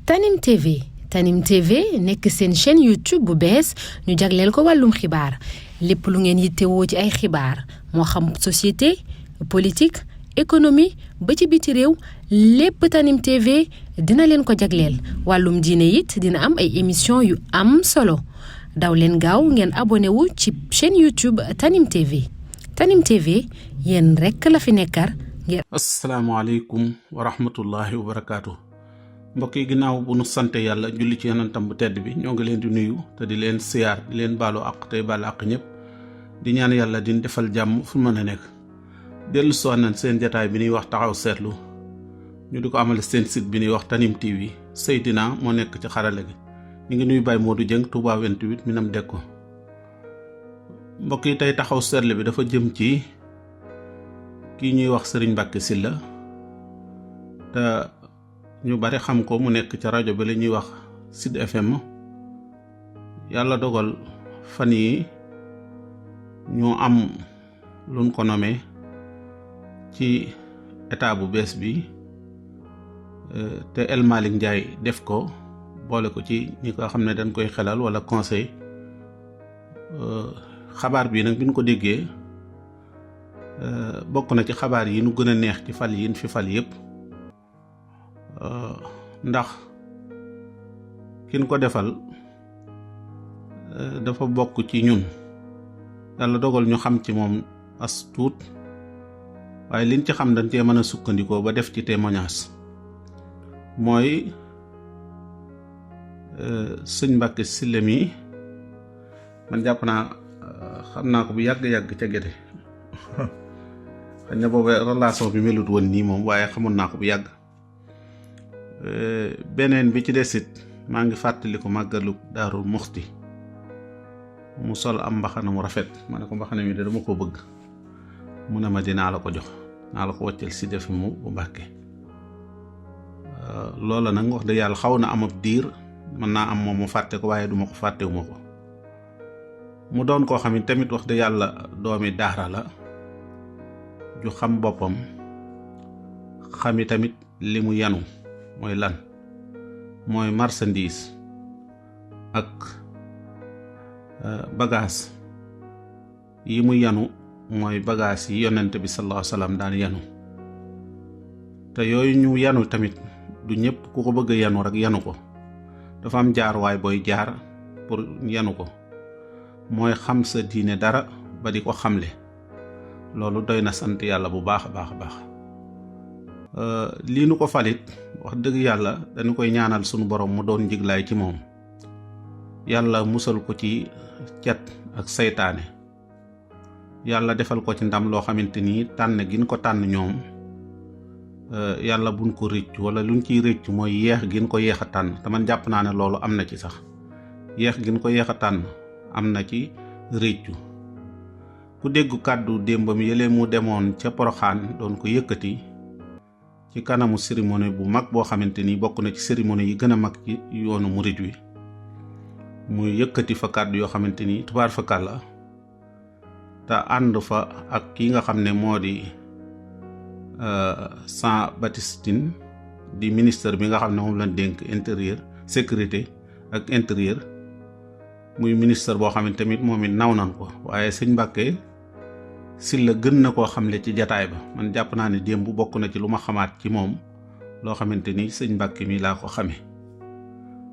Tanim TV Tanim TV nekk seen chaîne YouTube bu bees ñu jagleel ko wàllum xibaar lépp lu ngeen yittewoo ci ay xibaar moo xam société politique économie ba ci biti réew lépp Tanim TV dina leen ko jagleel wàllum diine it dina am ay émission yu am solo daw leen gaaw ngeen abonné wu ci chaîne YouTube Tanim TV Tanim TV yéen rekk la fi nekkar ngir. asalaamaaleykum wa rahmatullahi wa barakaatu. mbokk yi ginnaaw bu nu sante yàlla julli ci yonentam bu tedd bi ñoo ngi leen di nuyu te di leen siyaar di leen baalu àq tey baalu àq ñëpp di ñaan yàlla di defal jàmm fu mën a nekk. dellu soo nañ seen jataay bi ñuy wax taxaw seetlu ñu di ko amal seen site bi ñuy wax Tanim TV Seydina moo nekk ci xarale gi ñu ngi nuyu Baye Modou Dieng Touba 28 Minam Dekko. mbokk yi tey taxaw seetlu bi dafa jëm ci kii ñuy wax Serigne Mbacké Sylla te ñu bari xam ko mu nekk ca rajo bi la ñuy wax Sud FM yàlla dogal fan yi ñu am luñ ko nommé ci état bu bees bi te El Malick Ndiaye def ko boole ko ci ñi ko xam ne dañ koy xelal wala conseil xabaar bii nag bi ñu ko déggee bokk na ci xabaar yi nu gën a neex ci fal yi fi fal yépp ndax kin ko defal dafa bokk ci ñun yàlla dogal ñu xam ci moom as tuut waaye liñ ci xam dañ cee mën a sukkandikoo ba def ci témoignage mooy sëñ Mbacké Sylla mi man jàpp naa xam naa ko bu yàgg-yàgg ca Gédé xëy na boobu relation bi melut woon nii moom waaye xamoon naa ko bu yàgg. beneen bi ci desit maa ngi fàttali ko màggalu Daaru Muxti mu sol am mbaxana mu rafet ma ne ko mbaxana mi de dama ko bëgg mu ne ma dinaa la ko jox naa la ko wàccal si def mu bu Mbàkke loola nag wax dëgg yàlla xaw na am ab diir mën naa am moom mu fàtte ko waaye duma ko fàttewuma ko mu doon koo xam ne tamit wax dëgg yàlla doomi daara la ju xam boppam xami tamit li mu yanu mooy lan mooy marchandise ak bagage yi mu yanu mooy bagage yi yonent bi sallallahu alayhi wasallam daan yanu te yooyu ñu yanu tamit du ñëpp ku ko bëgg a yanu rek yanu ko dafa am jaarwaay booy jaar pour yanu ko mooy xam sa diine dara ba di ko xamle loolu doy na sant yàlla bu baax a baax a baax lii nu ko falit wax dëgg yàlla dañu koy ñaanal sunu borom mu doon njiglaay ci moom yàlla musal ko ci cat ak saytaane yàlla defal ko ci ndam loo xamante ni tànn gin ko tànn ñoom yàlla buñ ko rëcc wala luñ ciy rëcc mooy yeex gin ko yeex a tànn te man jàpp naa ne loolu am na ci sax yeex gin ko yeex a tànn am na ci rëccu ku dégg kàddu démbam yële mu demoon ca Poroxaan doon ko yëkkati ci kanamu cérémonie bu mag boo xamante ni bokk na ci cérémonie yi gën a mag ci yoonu murit wi muy yëkkati fa kàddu yoo xamante ni tubaar fa kàlla te ànd fa ak ki nga xam ne moo di Jean-Baptiste Tine di ministre bi nga xam ne moom lañ dénk intérieur sécurité ak intérieur muy ministre boo xam ne tamit moom it naw nan ko waaye sëñ Mbacké Sylla gën na koo xamle ci jataay ba man jàpp naa ne démb bokk na ci lu ma xamaat ci moom loo xamante ni sëñ Mbacké mi laa ko xamee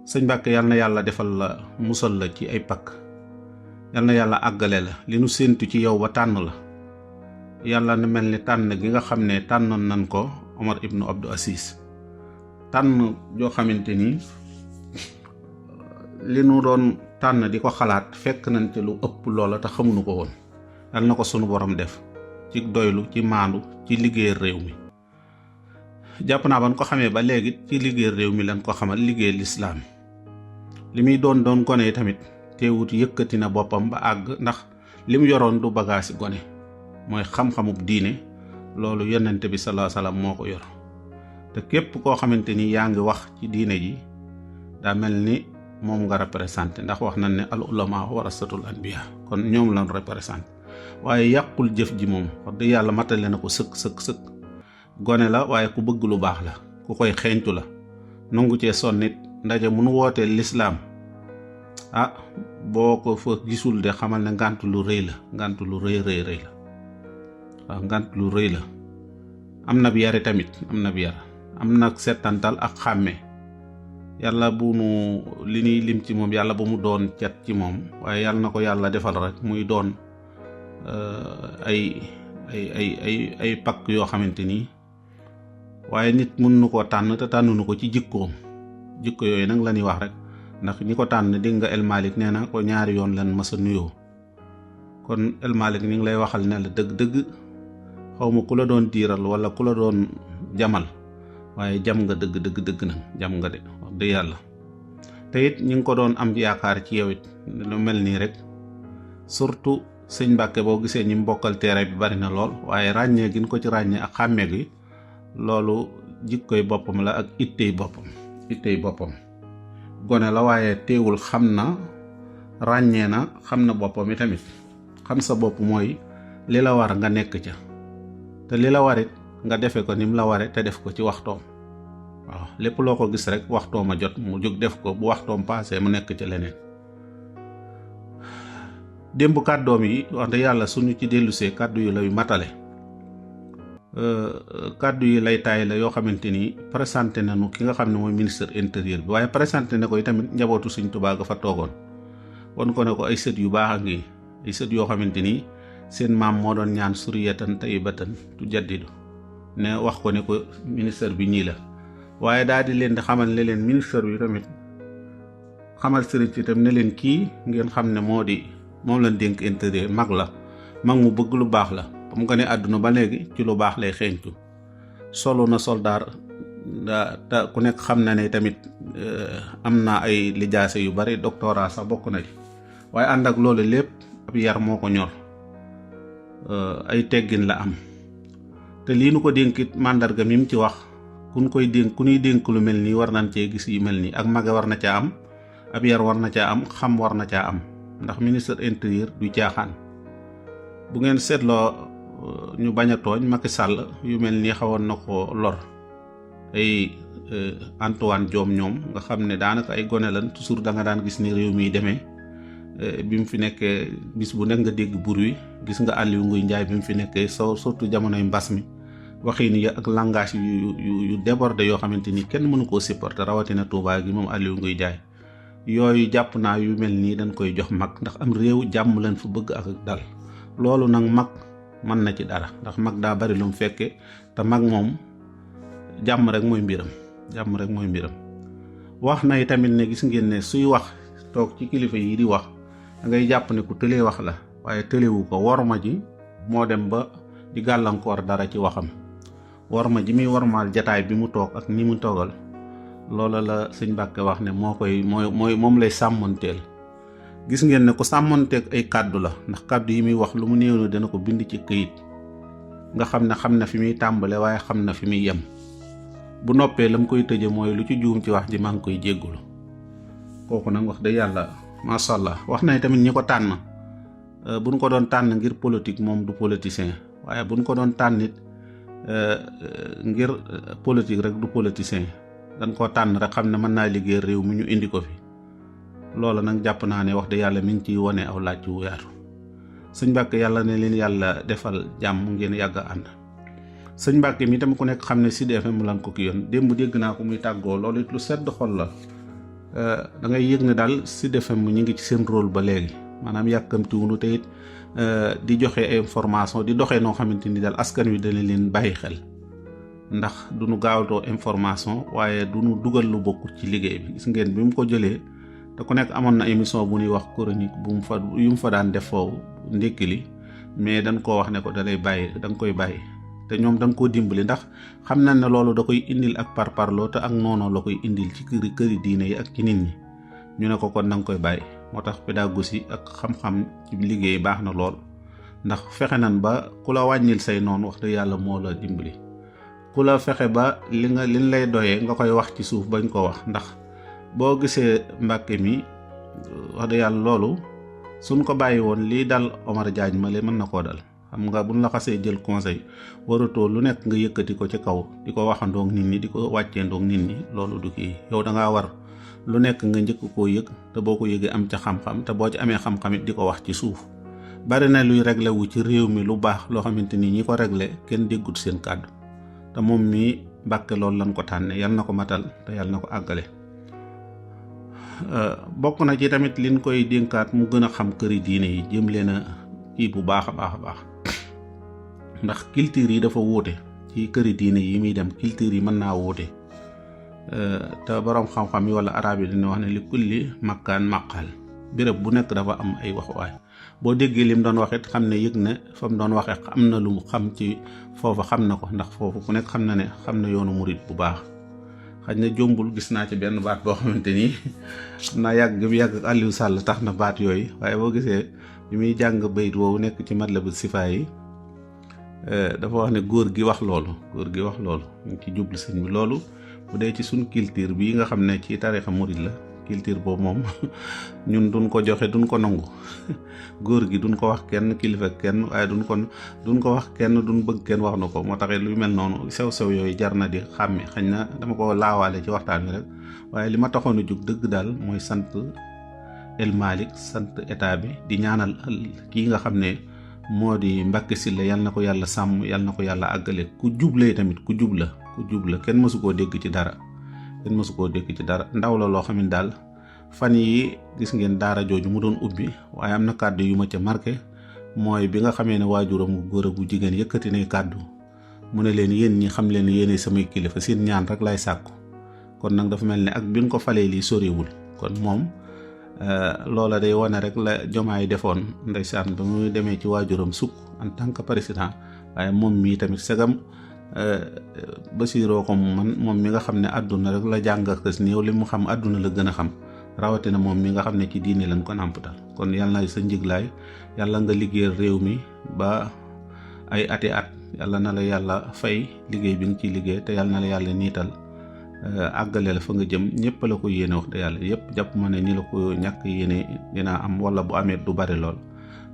sëñ Mbacké yal na yàlla defal la musal la ci ay pakk yal na yàlla àggale la li nu séentu ci yow ba tànn la yàlla na mel ni tànn gi nga xam ne tànnoon nan ko Omar ibnu Abdou Aziz tànn joo xamante ni li nu doon tànn di ko xalaat fekk nañ ci lu ëpp loola te xamuñu ko woon yal na ko sunu borom def ci doylu ci maandu ci liggéeyal réew mi jàpp naa ban ko xamee ba léegi ci liggéeyal réew mi lañ ko xamal liggéeyal lislaam li muy doon gone tamit teewut yëkkati na boppam ba àgg ndax li mu yoroon du bagage gone mooy xam-xamub diine loolu yonent bi sallallahu alayhi wasallam moo ko yor te képp koo xamante ni yaa ngi wax ci diine ji daa mel ni moom nga représenté ndax wax nañ ne al ulama warasatul anbiya kon ñoom lañ représenté waaye yàqul jëf ji moom wax dëgg yàlla matale na ko sëkk gone la waaye ku bëgg lu baax la ku koy xeeñtu la nangu cee sonnit ndaje mu nu wootee lislaam boo ko fa gisul de xamal ne ngànt lu rëy la ngànt lu rëy la waaw ngànt lu rëy la. am na bi yare tamit am na bi yar am na settantal ak xàmme yàlla bu nu li ñuy lim ci moom yàlla bu mu doon cet ci moom waaye yàlla na ko yàlla defal rek muy doon ay pakk yoo xamante ni waaye nit mën nu koo tànn te tànnuñu ko ci jikko yooyu nag la ñuy wax rek ndax ñi ko tànn dégg nga El Malick nee na ko ñaari yoon lan mës a nuyoo kon El Malick ñu ngi lay waxal ne la dëgg-dëgg xaw ma ku la doon diiral wala ku la doon jamal waaye jam nga dëgg nag jam nga de wax dëgg yàlla te it ñi ngi ko doon am yaakaar ci yow it lu mel nii rek surtout sëñ Mbàkke boo gisee ñi mbokkal teere bi bari na lool waaye ràññee gi ñu ko ci ràññee ak xàmmee gi loolu jikkoy boppam la ak ittey boppam gone la waaye teewul xam na ràññee na xam na boppam i tamit xam sa bopp mooy li la war nga nekk ca te li la warit nga defe ko ni mu la ware te def ko ci waxtoom waaw lépp loo ko gis rek waxtoom a jot mu jóg def ko bu waxtoom paasee mu nekk ci leneen. démb kàddoom yi wax dëgg yàlla suñu ci dellusee kàddu yu lay matale kàddu yi lay taay la yoo xamante ni présenté nañu ki nga xam ne mooy ministre intérieur bi waaye présenté na ko tamit njabootu Sëñ Tuubaa ga fa toogoon won ko ne ko ay sët yu baax a ngi ay sët yoo xamante ni seen maam moo doon ñaan suriyatan tayyibatan tu jaddidu ne wax ko ne ko ministère bi ñii la waaye daal di leen di xamal ne leen ministère bi tamit xamal sëriñ si itam ne leen kii ngeen xam ne moom lañ dénk intérieur mag mu bëgg lu baax la ba mu ko ne àdduna ba léegi ci lu baax lay xeeñtu solo na soldaar te ku nekk xam na ne tamit am na ay lijaase yu bari doctorat sax bokk na ci waaye ànd ak loolu lépp ab yar moo ko ñor ay teggin la am te lii nu ko dénkit màndarga mi mu ci wax ku ñuy dénk lu mel nii war nañ cee gis yu mel nii ak mage war na caa am ab yar war na caa am xam war na caa am ndax ministre intérieur du caaxaan bu ngeen seetloo ñu bañ a tooñ Macky Sall yu mel nii xawoon na ko lor ay Antoine Diome ñoom nga xam ne daanaka ay gone lan toujours da nga daan gis ni réew mi demee bi mu fi nekkee bis bu nekk nga dégg bur wi gis nga Aliou Nguy Ndiaye bi mu fi nekkee surtout jamonoy mbas mi waxin yi ak langage yu débordé yoo xamante ni kenn mënu koo supporter rawatina Touba gi moom Aliou Nguy Ndiaye yooyu jàpp naa yu mel nii dañ koy jox mag ndax am réew jàmm lañ fa bëgg ak dal loolu nag mag mën na ci dara ndax mag daa bari lu mu fekke te mag moom jàmm rek mooy mbiram wax na tamit ne gis ngeen ne suy wax toog ci kilifa yi di wax da ngay jàpp ne ku tëlee wax la waaye tëlewu ko worma ji moo dem ba di gàllankoor dara ci waxam worma ji muy wormaal jataay bi mu toog ak ni mu toogal loola la sëñ Mbàkke wax ne moom lay sàmmanteel gis ngeen ne ku sàmmanteeg ay kàddu la ndax kàddu yi muy wax lu mu néew na dana ko bind ci këyit nga xam na fi muy tàmbale waaye xam na fi muy yem bu noppee la mu koy tëje mooy lu ci juum ci wax ji maa ngi koy jéggulu kooku nag wax dëgg yàlla masha Allah wax na tamit ñi ko tànn buñ ko doon tànn ngir politique moom du politicien waaye buñ ko doon tànn it ngir politique rek du politicien dañ koo tànn rek xam ne mën naa liggéey réew mi ñu indi ko fi loola nag jàpp naa ne wax dëgg yàlla mi ngi ciy wone aw laaj wu yaatu sëñ Mbàkke yàlla ne leen yàlla defal jàmm ngeen yàgg a ànd sëñ Mbàkke mi tam ku nekk xam ne Sud FM lan ko ki yoon démb dégg naa ko muy tàggoo loolu it lu sedd xol la da ngay yëg ne daal Sud FM ñu ngi ci seen rôle ba léegi maanaam yàkkamtiwunu te it di joxe information di doxee noo xamante ni daal askan wi dana leen bàyyi xel ndax du nu gaawtoo information waaye du nu dugal lu bokkut ci liggéey bi gis ngeen bi mu ko jëlee te ku nekk amoon na émission bu ñuy wax chronique yu mu fa daan def foofu ndékki li mais dañ koo wax ne ko da nga koy bàyyi te ñoom dañ koo dimbali ndax xam nañ ne loolu da koy indil ak parparloo te ak noonu la koy indil ci këri diine yi ak ci nit ñi ñu ne ko kon da nga koy bàyyi moo tax pédagogie ak xam-xam ci liggéey baax na lool ndax fexe nan ba ku la wàññil say noonu wax dëgg yàlla moo la dimbali ku la fexe ba liñ lay doyee nga koy wax ci suuf bañ ko wax ndax boo gisee Mbàkke mi wax dëgg yàlla loolu suñ ko bàyyi woon lii dal Omar Diagne ma mën na koo dal xam nga buñ la xasee jël conseil waratoo lu nekk nga yëkkati ko ci kaw di ko waxandoog nit ñi di ko wàcceendoog nit ñi loolu du kii yow da ngaa war lu nekk nga njëkk koo yëg te boo ko yëgee am ca xam-xam te boo ci amee xam-xam it di ko wax ci suuf. bari na luy réglé wu ci réew mi lu baax loo xamante ni ñi ko réglé kenn déggut seen kàddu te moom mii Mbàkke loolu lañ ko tànne yal na ko matal te yal na ko àggale. bokk na ci tamit liñ koy dénkaat mu gën a xam këri diine yi jëm leen a kii bu baax a baax ndax culture yi dafa wuute ci këri diine yi muy dem culture yi mën naa wuute te boroom xam-xam yi wala arab yi dina wax ne li kulli makkaan maqal béréb bu nekk dafa am ay waxuwaay boo déggee lim doon waxit xam ne yëg na fa mu doon waxee am na lu mu xam ci foofa xam na ko ndax foofu ku nekk xam na ne xam na yoonu murit bu baax. xaj na jombul gis naa ci benn baat boo xamante ni naa yàgg Aliou Sall tax na baat yooyu waaye boo gisee bi muy jàng bayit woowu nekk ci Matlabul Sifa yi dafa wax ne góor gi wax loolu mu ngi ci jublu sëñ bi loolu bu dee ci suñ culture bii nga xam ne ci tarixa murid la culture boobu moom ñun duñ ko joxe duñ ko nangu góor gi duñ ko wax kenn kilifa kenn waaye duñ ko wax kenn duñ bëgg kenn wax na ko moo taxit lu mel noonu sew yooyu jar na di xàmmi xañ na dama ko laawaale ci waxtaan wi rek waaye li ma taxoon a jug dëgg daal mooy sant El Malick sant état bi di ñaanal kii nga xam ne moo di Mbàkke Sylla yal na ko yàlla sàmm yal na ko yàlla àggale ku jublee tamit ku jub la kenn mësu koo dégg ci dara ndaw la loo xam ne daal fan yi gis ngeen daara jooju mu doon ubbi waaye am na kàddu yu ma ca marqué mooy bi nga xamee ne waajuram bu góor ak bu jigéen yëkkati nay kàddu mu ne leen yéen ñi xam leen yéenay samay kilifa seen ñaan rek lay sàkku kon nag dafa mel ne ak biñ ko falee lii soriwul kon moom loola day wane rek la Jomaay defoon ndeysaan ba muy demee ci waajuram sukk en tant que président waaye moom mii tamit segam Basiroo ko moom mi nga xam ne àdduna rek la jàng ak néew li mu xam àdduna la gën a xam rawatina moom mi nga xam ne ci diine lañ ko nàmpatal kon yàlla na sa njiglaay yàlla nga liggéeyal réew mi ba ay ati at yàlla na la yàlla fay liggéey bi nga ciy liggéey te yàlla na la yàlla niital àggale la fa nga jëm ñëpp la ko yéene wax de yàlla yëpp jàpp ma ne ñi la ko ñàkk yéene dina am wala bu amee du bari lool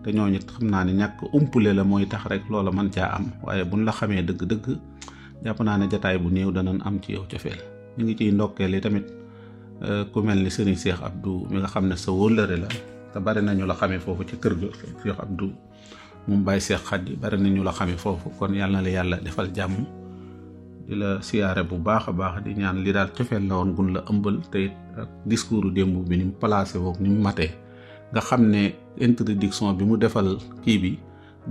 te ñooñu xam naa ne ñàkk umpule la mooy tax rek loola mën caa am waaye buñ la xamee dëgg-dëgg jàpp naa ne jataay bu néew danañ am ci yow cofeel ñu ngi ciy ndokkeel yi tamit ku mel ni Serigne Cheikh Abdou mi nga xam ne sa wóllëre la te bari nañu la xamee foofu ci kër ga Cheikh Abdou moom Baye Cheikh Khady bari nañu la xamee foofu kon yàlla na la yàlla defal jàmm di la siyaare bu baax a baax di ñaan li daal cofeel la woon gun la ëmbal te it ak discours démb bi ni mu placé woog ni mu matee nga xam ne introduction bi mu defal kii bi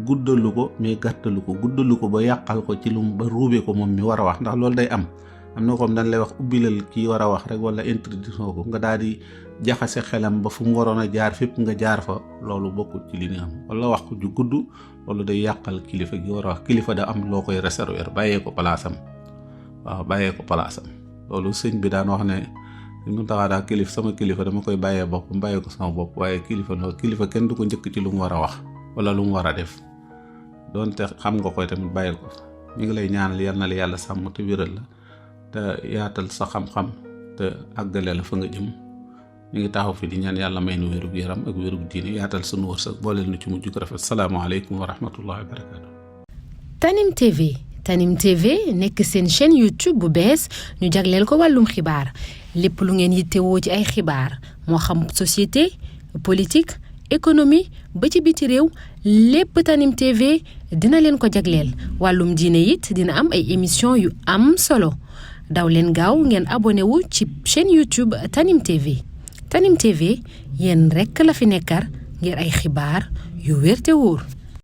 guddalu ko mais gàttalu ko ba yàqal ko ci ba ruube ko moom mi war a wax ndax loolu day am na comme dañ lay wax ubbilal kii war a wax rek wala introduction ko nga daal di jaxase xelam ba fu mu waroon a jaar fépp nga jaar fa loolu bokkul ci li nga am wala wax ko ju gudd loolu day yàqal kilifa gi war a wax kilifa da am loo koy réserver bàyyee ko palaasam loolu sëñ bi daan wax ne mu taxaa daa sama kilifa dama koy bàyyee boppam bàyyee ko sama bopp waaye kilifa kenn du ko njëkk ci lu mu war a wax wala lu mu war a def doonte xam nga koy tamit bàyyil ko ñu ngi lay ñaanal yal na la yàlla sàmm te wéral la te yaatal sa xam-xam te àggale la fa nga jëm ñu ngi taxaw fi di ñaan yàlla may nu wérug yaram ak wérug diine yaatal sunu wërsëg booleel nu ci mujj ko rafet salaamaaleykum wa rahmatullahi wa barakaatu. Tanim TV nekk seen chaîne YouTube bu bees ñu jagleel ko wàllum xibaar lépp lu ngeen yittewoo ci ay xibaar moo xam société politique économie ba ci biti réew lépp Tanim TV dina leen ko jagleel wàllum diine it dina am ay émission yu am solo daw leen gaaw ngeen abonné wu ci chaîne YouTube Tanim TV Tanim TV yéen rekk la fi nekkar ngir ay xibaar yu wér te wóor